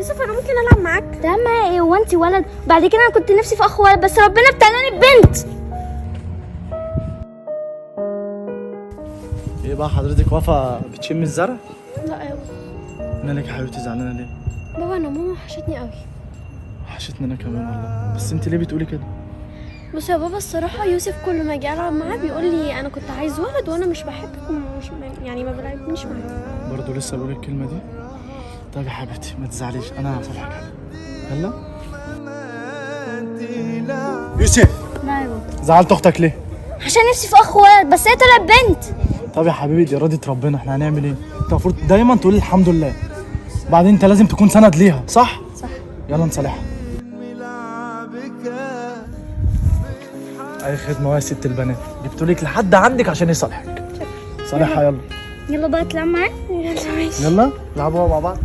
يوسف انا ممكن العب معاك؟ تلعب معايا ايه؟ هو انت ولد؟ بعد كده انا كنت نفسي في اخ ولد بس ربنا ابتلاني ببنت. ايه بقى حضرتك واقفه بتشم الزرع؟ لا يابا. مالك يا حبيبتي زعلانه ليه؟ بابا انا ماما وحشتني قوي. وحشتني انا كمان والله، بس انت ليه بتقولي كده؟ بص يا بابا الصراحه يوسف كل ما اجي العب معاه بيقول لي انا كنت عايز ولد وانا مش بحبك ومش يعني ما بلعبنيش معاه. برضه لسه بقول الكلمه دي؟ طيب يا حبيبتي ما تزعليش، انا هصالحك حبيبتي. يلا يوسف. لا يا بابا. زعلت اختك ليه؟ عشان نفسي في اخ ولد بس هي طلعت بنت. طب يا حبيبي دي اراده ربنا، احنا هنعمل ايه؟ انت المفروض دايما تقول الحمد لله، بعدين انت لازم تكون سند ليها، صح؟ صح. يلا نصالحها. اي خدمه يا ست البنات، جبتولك لحد عندك عشان يصالحك. صالحها يلا. يلا بقى تلعب معايا. يلا ماشي. يلا نلعبوا مع بعض.